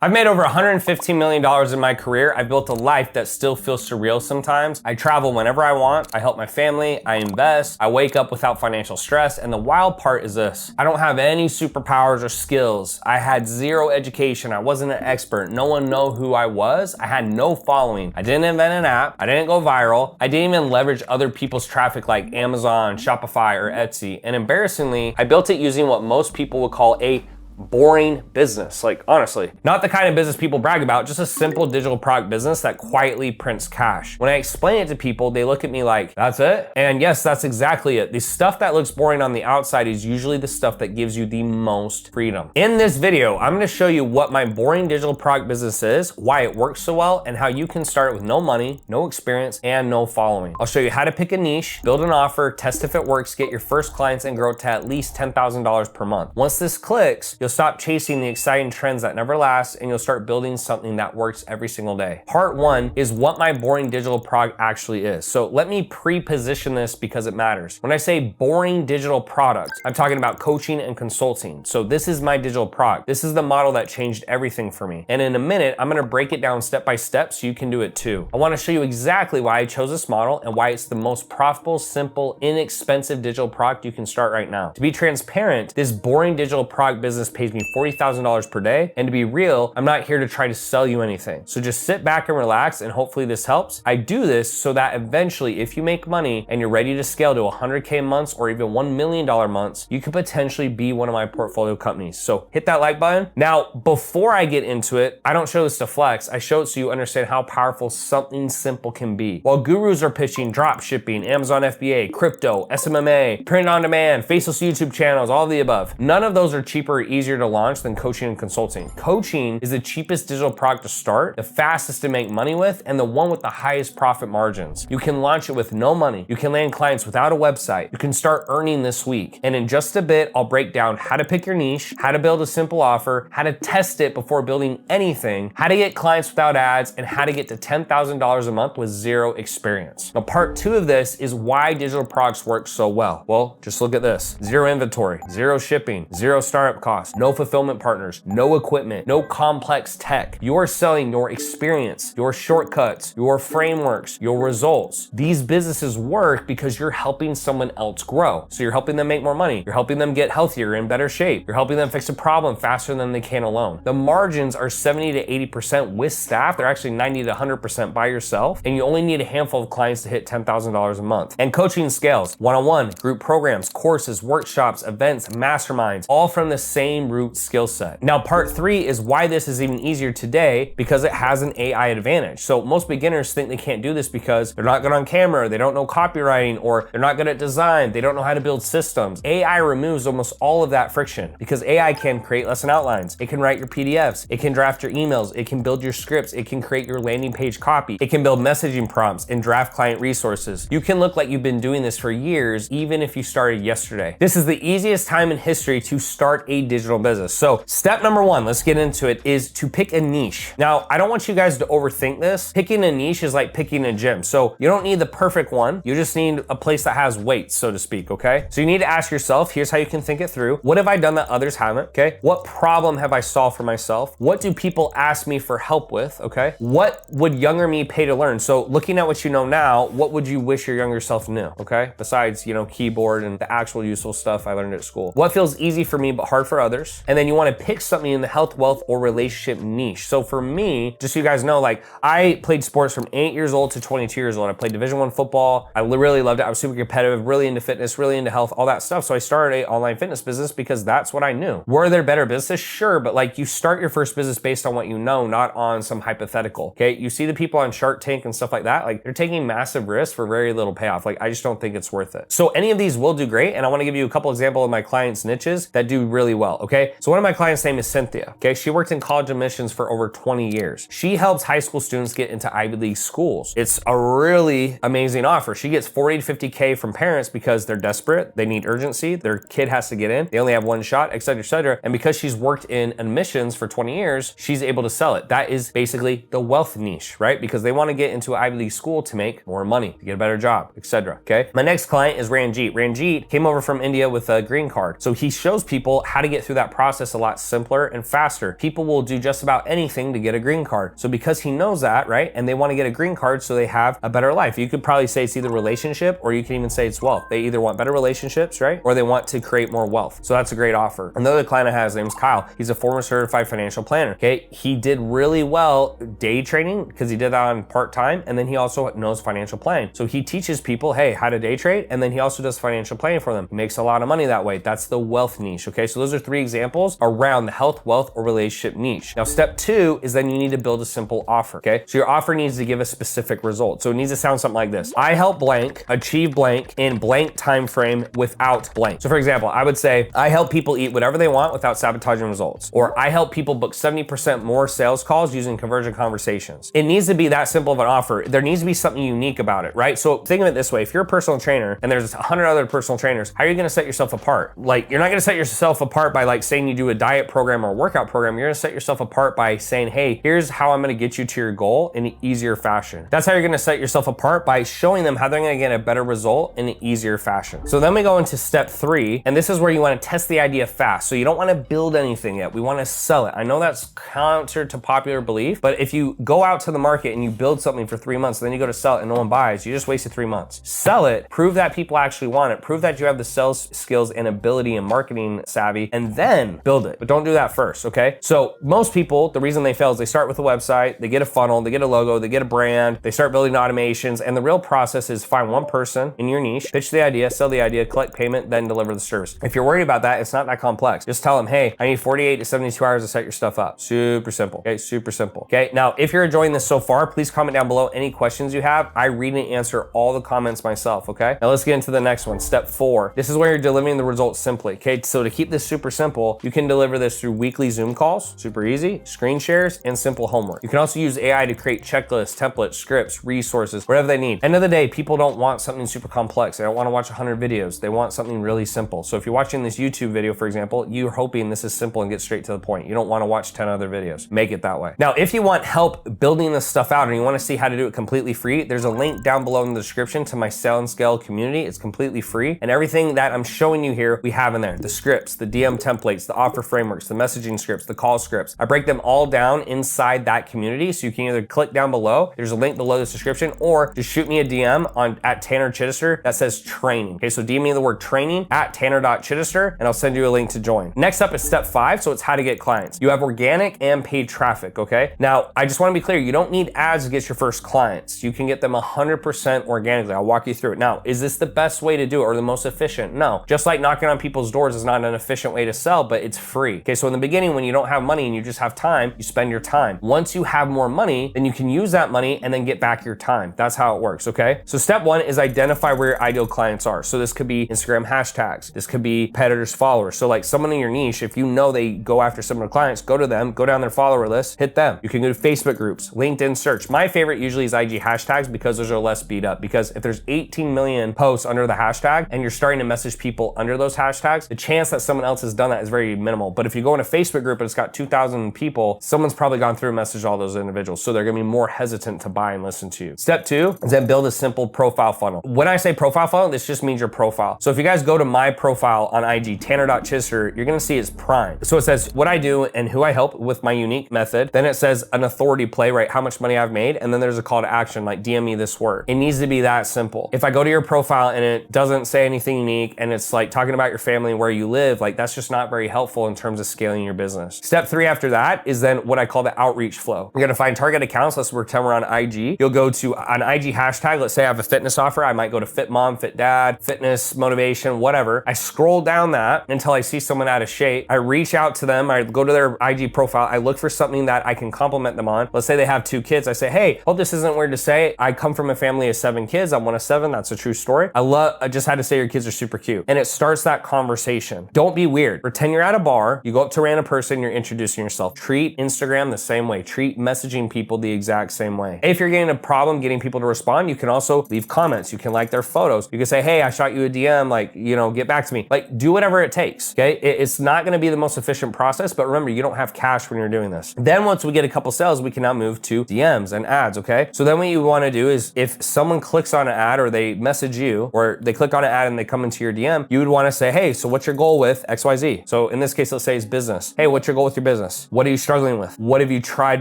I've made over $115 million in my career. I've built a life that still feels surreal sometimes. I travel whenever I want. I help my family. I invest. I wake up without financial stress. And the wild part is this: I don't have any superpowers or skills. I had zero education. I wasn't an expert. No one knew who I was. I had no following. I didn't invent an app. I didn't go viral. I didn't even leverage other people's traffic like Amazon, Shopify, or Etsy. And embarrassingly, I built it using what most people would call a boring business. Like, honestly, not the kind of business people brag about, just a simple digital product business that quietly prints cash. When I explain it to people, they look at me like, that's it? And yes, that's exactly it. The stuff that looks boring on the outside is usually the stuff that gives you the most freedom. In this video, I'm gonna show you what my boring digital product business is, why it works so well, and how you can start with no money, no experience, and no following. I'll show you how to pick a niche, build an offer, test if it works, get your first clients, and grow to at least $10,000 per month. Once this clicks, you'll stop chasing the exciting trends that never last, and you'll start building something that works every single day. Part one is what my boring digital product actually is. So let me pre-position this because it matters. When I say boring digital products, I'm talking about coaching and consulting. So this is my digital product. This is the model that changed everything for me. And in a minute, I'm gonna break it down step by step so you can do it too. I wanna show you exactly why I chose this model and why it's the most profitable, simple, inexpensive digital product you can start right now. To be transparent, this boring digital product business pays me $40,000 per day. And to be real, I'm not here to try to sell you anything. So just sit back and relax, and hopefully this helps. I do this so that eventually, if you make money and you're ready to scale to 100K months or even $1 million months, you could potentially be one of my portfolio companies. So hit that like button. Now, before I get into it, I don't show this to flex. I show it so you understand how powerful something simple can be. While gurus are pitching drop shipping, Amazon FBA, crypto, SMMA, print on demand, faceless YouTube channels, all of the above, none of those are cheaper or easier to launch than coaching and consulting. Coaching is the cheapest digital product to start, the fastest to make money with, and the one with the highest profit margins. You can launch it with no money. You can land clients without a website. You can start earning this week. And in just a bit, I'll break down how to pick your niche, how to build a simple offer, how to test it before building anything, how to get clients without ads, and how to get to $10,000 a month with zero experience. Now, part two of this is why digital products work so well. Well, just look at this. Zero inventory, zero shipping, zero startup costs, no fulfillment partners, no equipment, no complex tech. You're selling your experience, your shortcuts, your frameworks, your results. These businesses work because you're helping someone else grow. So you're helping them make more money. You're helping them get healthier, in better shape. You're helping them fix a problem faster than they can alone. The margins are 70 to 80% with staff. They're actually 90 to 100% by yourself. And you only need a handful of clients to hit $10,000 a month. And coaching scales, one-on-one, group programs, courses, workshops, events, masterminds, all from the same root skill set. Now, part three is why this is even easier today, because it has an AI advantage. So most beginners think they can't do this because they're not good on camera, they don't know copywriting, or they're not good at design, they don't know how to build systems. AI removes almost all of that friction because AI can create lesson outlines, it can write your PDFs, it can draft your emails, it can build your scripts, it can create your landing page copy, it can build messaging prompts and draft client resources. You can look like you've been doing this for years, even if you started yesterday. This is the easiest time in history to start a digital business. So step number one, let's get into it, is to pick a niche. Now, I don't want you guys to overthink this. Picking a niche is like picking a gym. So you don't need the perfect one. You just need a place that has weights, so to speak, okay? So you need to ask yourself, here's how you can think it through. What have I done that others haven't, okay? What problem have I solved for myself? What do people ask me for help with, okay? What would younger me pay to learn? So looking at what you know now, what would you wish your younger self knew, okay? Besides, keyboard and the actual useful stuff I learned at school. What feels easy for me but hard for others? And then you want to pick something in the health, wealth, or relationship niche. So for me, just so you guys know, like, I played sports from 8 years old to 22 years old. I played Division I football. I really loved it. I was super competitive, really into fitness, really into health, all that stuff. So I started an online fitness business because that's what I knew. Were there better businesses? Sure, but like, you start your first business based on what you know, not on some hypothetical, okay? You see the people on Shark Tank and stuff like that, like, they're taking massive risks for very little payoff. Like, I just don't think it's worth it. So any of these will do great, and I want to give you a couple examples of my clients' niches that do really well, okay? So one of my clients' name is Cynthia, okay? She worked in college admissions for over 20 years. She helps high school students get into Ivy League schools. It's a really amazing offer. She gets 40 to 50K from parents because they're desperate, they need urgency, their kid has to get in, they only have one shot, et cetera, et cetera. And because she's worked in admissions for 20 years, she's able to sell it. That is basically the wealth niche, right? Because they want to get into an Ivy League school to make more money, to get a better job, et cetera, okay? My next client is Ranjit. Ranjit came over from India with a green card. So he shows people how to get through that process a lot simpler and faster. People will do just about anything to get a green card. So because he knows that, right, and they want to get a green card so they have a better life. You could probably say it's either relationship, or you can even say it's wealth. They either want better relationships, right, or they want to create more wealth. So that's a great offer. Another client I have, his name is Kyle. He's a former certified financial planner. Okay, he did really well day trading because he did that on part-time, and then he also knows financial planning. So he teaches people, hey, how to day trade, and then he also does financial planning for them. He makes a lot of money that way. That's the wealth niche. Okay, so those are 3 examples around the health, wealth, or relationship niche. Now, step 2 is then you need to build a simple offer. Okay, so your offer needs to give a specific result. So it needs to sound something like this: I help blank achieve blank in blank time frame without blank. So for example, I would say I help people eat whatever they want without sabotaging results, or I help people book 70% more sales calls using conversion conversations. It needs to be that simple of an offer. There needs to be something unique about it, right? So think of it this way: if you're a personal trainer and there's 100 other personal trainers, how are you going to set yourself apart? Like, you're not going to set yourself apart by like saying you do a diet program or a workout program. You're going to set yourself apart by saying, hey, here's how I'm going to get you to your goal in an easier fashion. That's how you're going to set yourself apart, by showing them how they're going to get a better result in an easier fashion. So then we go into step 3, and this is where you want to test the idea fast. So you don't want to build anything yet. We want to sell it. I know that's counter to popular belief, but if you go out to the market and you build something for 3 months, and then you go to sell it and no one buys, you just wasted 3 months. Sell it, prove that people actually want it, prove that you have the sales skills and ability and marketing savvy, and then build it. But don't do that first, okay? So most people, the reason they fail is they start with a website, they get a funnel, they get a logo, they get a brand, they start building automations, and the real process is find one person in your niche, pitch the idea, sell the idea, collect payment, then deliver the service. If you're worried about that, it's not that complex. Just tell them, hey, I need 48 to 72 hours to set your stuff up. Super simple, okay? Super simple, okay? Now, if you're enjoying this so far, please comment down below any questions you have. I read and answer all the comments myself, okay? Now let's get into the next one, step 4. This is where you're delivering the results simply, okay? So to keep this super simple, you can deliver this through weekly Zoom calls, super easy, screen shares, and simple homework. You can also use AI to create checklists, templates, scripts, resources, whatever they need. End of the day, people don't want something super complex. They don't want to watch 100 videos. They want something really simple. So if you're watching this YouTube video, for example, you're hoping this is simple and get straight to the point. You don't want to watch 10 other videos. Make it that way. Now, if you want help building this stuff out and you want to see how to do it completely free, there's a link down below in the description to my Sell and Scale community. It's completely free. And everything that I'm showing you here, we have in there. The scripts, the DM templates, the offer frameworks, the messaging scripts, the call scripts. I break them all down inside that community. So you can either click down below, there's a link below this description, or just shoot me a DM at Tanner Chidester that says training. Okay, so DM me the word training at tanner.chidester and I'll send you a link to join. Next up is step 5. So it's how to get clients. You have organic and paid traffic, okay? Now, I just want to be clear. You don't need ads to get your first clients. You can get them 100% organically. I'll walk you through it. Now, is this the best way to do it or the most efficient? No. Just like knocking on people's doors is not an efficient way to sell, but it's free. Okay, so in the beginning, when you don't have money and you just have time, you spend your time. Once you have more money, then you can use that money and then get back your time. That's how it works, okay? So step 1 is identify where your ideal clients are. So this could be Instagram hashtags. This could be competitors, followers. So like someone in your niche, if you know they go after similar clients, go to them, go down their follower list, hit them. You can go to Facebook groups, LinkedIn search. My favorite usually is IG hashtags because those are less beat up. Because if there's 18 million posts under the hashtag and you're starting to message people under those hashtags, the chance that someone else has done that is very minimal. But if you go in a Facebook group and it's got 2,000 people, someone's probably gone through and messaged all those individuals. So they're gonna be more hesitant to buy and listen to you. Step 2 is then build a simple profile funnel. When I say profile funnel, this just means your profile. So if you guys go to my profile on IG, Tanner.Chidester, you're gonna see it's prime. So it says what I do and who I help with my unique method. Then it says an authority play, right? How much money I've made. And then there's a call to action like DM me this work. It needs to be that simple. If I go to your profile and it doesn't say anything unique and it's like talking about your family and where you live, like that's just not very helpful in terms of scaling your business. Step 3 after that is then what I call the outreach flow. You're gonna find target accounts. Let's pretend we're on IG. You'll go to an IG hashtag. Let's say I have a fitness offer. I might go to Fit Mom, Fit Dad, fitness, motivation, whatever. I scroll down that until I see someone out of shape. I reach out to them. I go to their IG profile. I look for something that I can compliment them on. Let's say they have 2 kids. I say, hey, hope this isn't weird to say. I come from a family of 7 kids. I'm one of 7. That's a true story. I just had to say your kids are super cute. And it starts that conversation. Don't be weird. Pretend you're at a bar. You go up to a random person. You're introducing yourself. Treat Instagram the same way. Treat messaging people the exact same way. If you're getting a problem getting people to respond, you can also leave comments. You can like their photos. You can say, hey, I shot you a DM, like, you know, get back to me. Like, do whatever it takes, okay? It's not gonna be the most efficient process, but remember, you don't have cash when you're doing this. Then once we get a couple sales, we can now move to DMs and ads, okay? So then what you wanna do is if someone clicks on an ad or they message you or they click on an ad and they come into your DM, you would wanna say, hey, so what's your goal with XYZ? So in this case, let's say it's business. Hey, what's your goal with your business? What are you struggling with? What have you tried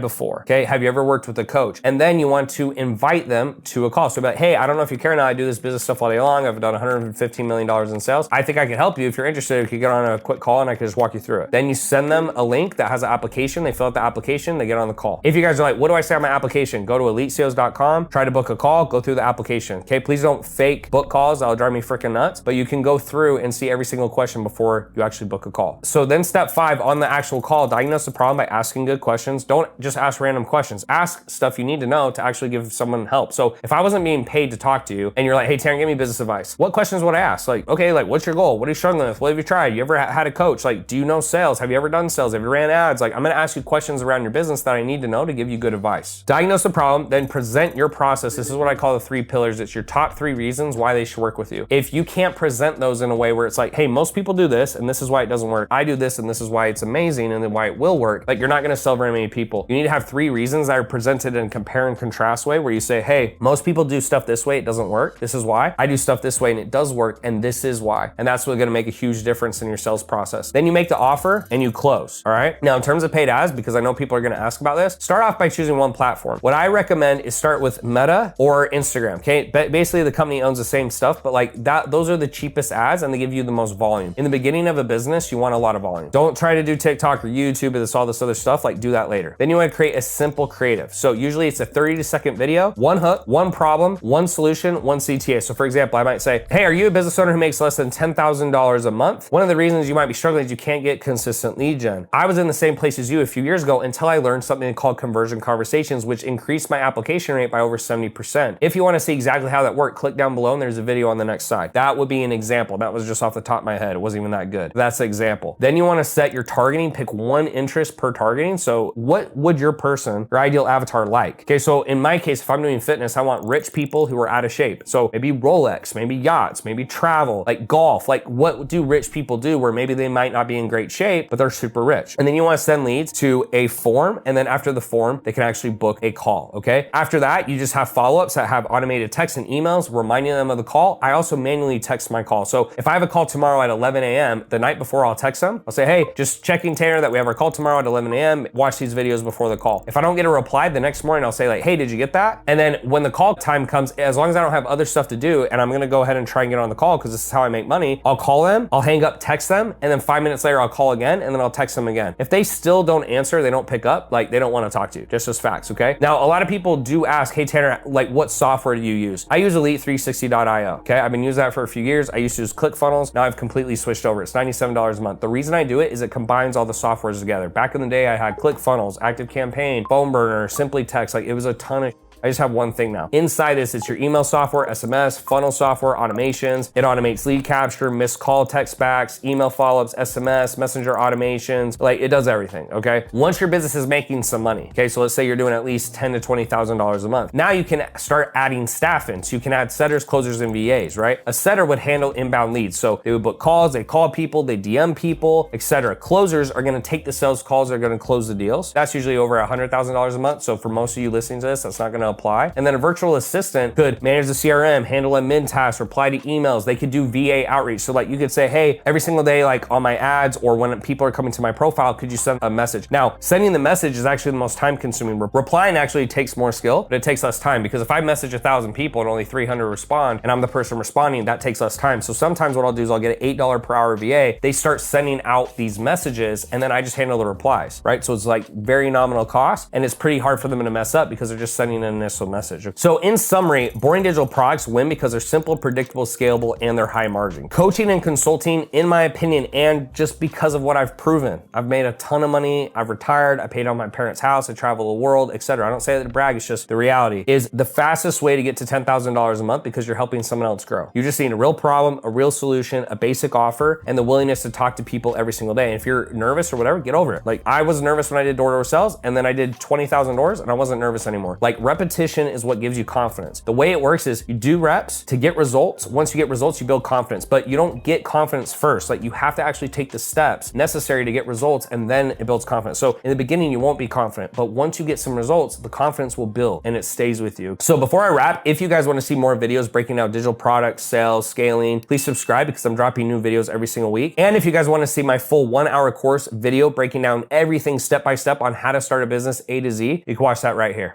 before? Okay, have you ever worked with a coach? And then you want to invite them to a call. So be like, hey, I don't know if you care or not, I do this business stuff all day long. I've done $115 million in sales. I think I can help you. If you're interested, we could get on a quick call and I can just walk you through it. Then you send them a link that has an application. They fill out the application, they get on the call. If you guys are like, what do I say on my application? Go to elitesales.com, try to book a call, go through the application. Okay, please don't fake book calls. That'll drive me freaking nuts. But you can go through and see every single question before you actually book a call. So then step 5 on the actual call, diagnose the problem by asking good questions. Don't just ask random questions. Ask stuff you need to know to actually give someone help. So if I wasn't being paid to talk to you and you're like, hey, Tanner, give me business advice. What questions would I ask? Like, okay, like what's your goal? What are you struggling with? What have you tried? You ever had a coach? Like, do you know sales? Have you ever done sales? Have you ran ads? Like, I'm gonna ask you questions around your business that I need to know to give you good advice. Diagnose the problem, then present your process. This is what I call the 3 pillars. It's your top 3 reasons why they should work with you. If you can't present those in a way where it's like, hey, most people do this and this is why it doesn't work. I do this and this is why it's amazing and then why it will work. Like, you're not gonna sell very many people. You need to have 3 reasons that are presented in a compare and contrast way where you say, hey, most people do stuff this way, it doesn't work. This is why. I do stuff this way and it does work, and this is why. And that's what's gonna make a huge difference in your sales process. Then you make the offer and you close, all right? Now, in terms of paid ads, because I know people are gonna ask about this, start off by choosing one platform. What I recommend is start with Meta or Instagram, okay? Basically, the company owns the same stuff, but like that, those are the cheapest ads and they give you the most volume. In the beginning of a business, you want a lot of volume. Don't try to do TikTok or YouTube or all this other stuff, like do that later. Then you wanna create a simple creative. So usually it's a 30-second video, one hook, one problem, one solution, one CTA. So for example, I might say, hey, are you a business owner who makes less than $10,000 a month? One of the reasons you might be struggling is you can't get consistent lead gen. I was in the same place as you a few years ago until I learned something called conversion conversations, which increased my application rate by over 70%. If you wanna see exactly how that worked, click down below and there's a video on the next side. That would be an example. That was just off the top of my head. It wasn't even that good. That's the example. Then you wanna set your targeting, pick one interest per targeting. So what would your person, your ideal avatar like? Okay, so in my case, if I'm doing fitness, I want rich people who are out of shape. So maybe Rolex, maybe yachts, maybe travel, like golf. Like, what do rich people do where maybe they might not be in great shape, but they're super rich? And then you wanna send leads to a form, and then after the form, they can actually book a call, okay? After that, you just have follow-ups that have automated texts and emails reminding them of the call. I also manually text my call. So if I have a call tomorrow at 11 a.m., the night before I'll text them. I'll say, hey, just checking Tanner that we have our call tomorrow at 11 a.m. Watch these videos before the call. If I don't get a reply the next morning, I'll say like, hey, did you get that? And then when the call time comes, as long as I don't have other stuff to do and I'm gonna go ahead and try and get on the call because this is how I make money, I'll call them, I'll hang up, text them, and then 5 minutes later I'll call again and then I'll text them again. If they still don't answer, they don't pick up, like they don't wanna talk to you, just as facts, okay? Now, a lot of people do ask, hey Tanner, like what software do you use? I use elite360.io, okay? I've been using that for a few years. I used to use ClickFunnels. Now I've completely switched over. It's $97 a month. The reason I do it is it combines all the softwares together. Back in the day, I had ClickFunnels, ActiveCampaign, FoneBurner, Simply Text, like it was a ton of I just have one thing now. Inside this, it's your email software, SMS, funnel software, automations. It automates lead capture, missed call text backs, email follow-ups, SMS, messenger automations. Like it does everything, okay? Once your business is making some money, okay? So let's say you're doing at least $10,000 to $20,000 a month. Now you can start adding staff in. So you can add setters, closers, and VAs, right? A setter would handle inbound leads. So they would book calls, they call people, they DM people, etc. Closers are gonna take the sales calls, they're gonna close the deals. That's usually over $100,000 a month. So for most of you listening to this, that's not gonna apply. And then a virtual assistant could manage the CRM, handle admin tasks, reply to emails. They could do VA outreach. So like you could say, hey, every single day, like on my ads or when people are coming to my profile, could you send a message? Now, sending the message is actually the most time consuming. Replying actually takes more skill, but it takes less time because if I message 1,000 people and only 300 respond and I'm the person responding, that takes less time. So sometimes what I'll do is I'll get an $8 per hour VA. They start sending out these messages and then I just handle the replies, right? So it's like very nominal cost and it's pretty hard for them to mess up because they're just sending an initial message. So in summary, boring digital products win because they're simple, predictable, scalable, and they're high margin. Coaching and consulting, in my opinion, and just because of what I've proven, I've made a ton of money, I've retired, I paid on my parents' house, I travel the world, etc. I don't say that to brag, it's just the reality is the fastest way to get to $10,000 a month because you're helping someone else grow. You just need a real problem, a real solution, a basic offer, and the willingness to talk to people every single day. And if you're nervous or whatever, get over it. Like I was nervous when I did door-to-door sales, and then I did 20,000 doors and I wasn't nervous anymore. Like repetition Repetition is what gives you confidence. The way it works is you do reps to get results. Once you get results, you build confidence, but you don't get confidence first. Like, you have to actually take the steps necessary to get results, and then it builds confidence. So in the beginning, you won't be confident, but once you get some results, the confidence will build and it stays with you. So before I wrap, if you guys want to see more videos breaking down digital products, sales, scaling, please subscribe because I'm dropping new videos every single week. And if you guys want to see my full 1-hour course video breaking down everything step by step on how to start a business A to Z, you can watch that right here.